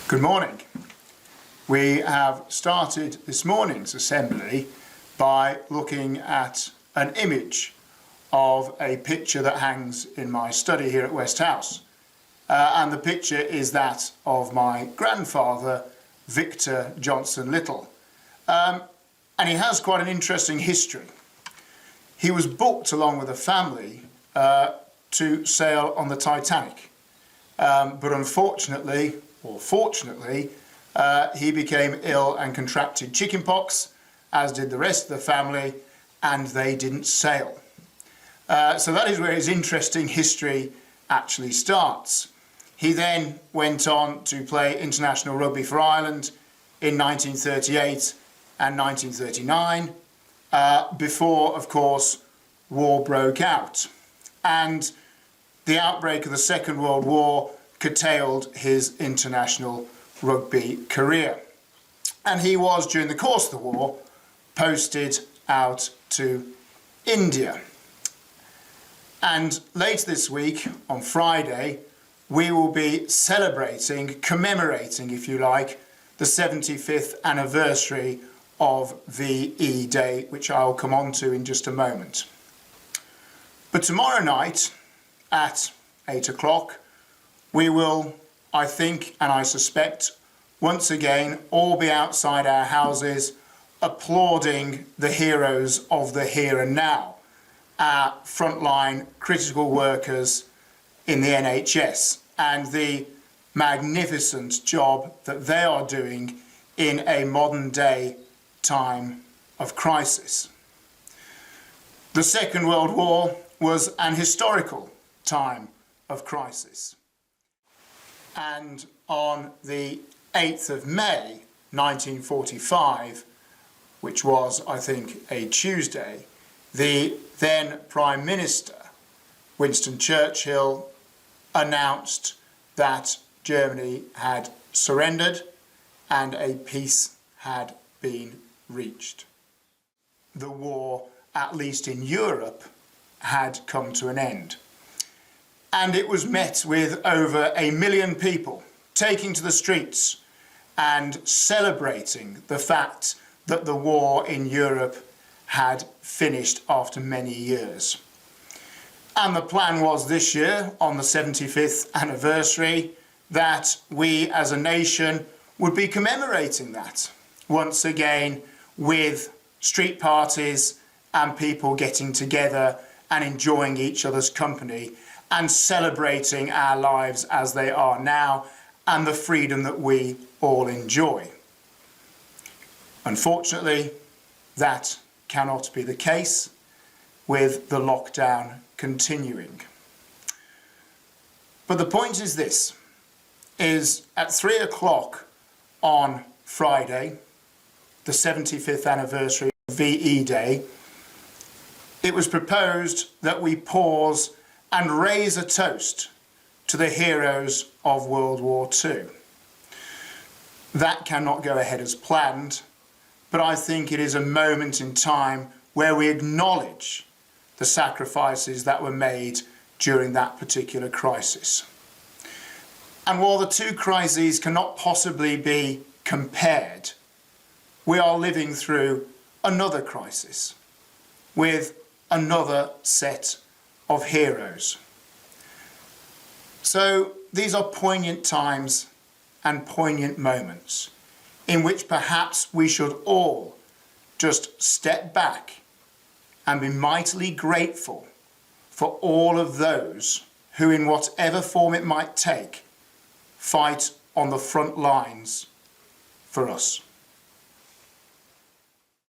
Good morning. We have started this morning's assembly by looking at an image of a picture that hangs in my study here at West House. And the picture is that of my grandfather, Mr Lyttle. And he has quite an interesting history. He was booked along with a family to sail on the Titanic. But unfortunately, or fortunately, he became ill and contracted chickenpox, as did the rest of the family, and they didn't sail. So that is where his interesting history actually starts. He then went on to play international rugby for Ireland in 1938 and 1939, before, of course, war broke out. And the outbreak of the Second World War curtailed his international rugby career. And he was, during the course of the war, posted out to India. And later this week, on Friday, we will be celebrating, commemorating, if you like, the 75th anniversary of VE Day, which I'll come on to in just a moment. But tomorrow night, at 8 o'clock, we will, I think, and I suspect, once again, all be outside our houses applauding the heroes of the here and now, our frontline critical workers in the NHS, and the magnificent job that they are doing in a modern day time of crisis. The Second World War was an historical time of crisis. And on the 8th of May 1945, which was, I think, a Tuesday, the then Prime Minister, Winston Churchill, announced that Germany had surrendered and a peace had been reached. The war, at least in Europe, had come to an end. And it was met with over 1 million people taking to the streets and celebrating the fact that the war in Europe had finished after many years. And the plan was this year, on the 75th anniversary, that we as a nation would be commemorating that once again with street parties and people getting together and enjoying each other's company and celebrating our lives as they are now and the freedom that we all enjoy. Unfortunately, that cannot be the case with the lockdown continuing. But the point is this, is at 3 o'clock on Friday, the 75th anniversary of VE Day, it was proposed that we pause and raise a toast to the heroes of World War II. That cannot go ahead as planned, but I think it is a moment in time where we acknowledge the sacrifices that were made during that particular crisis. And while the two crises cannot possibly be compared, we are living through another crisis with another set of heroes. So these are poignant times and poignant moments in which perhaps we should all just step back and be mightily grateful for all of those who, in whatever form it might take, fight on the front lines for us.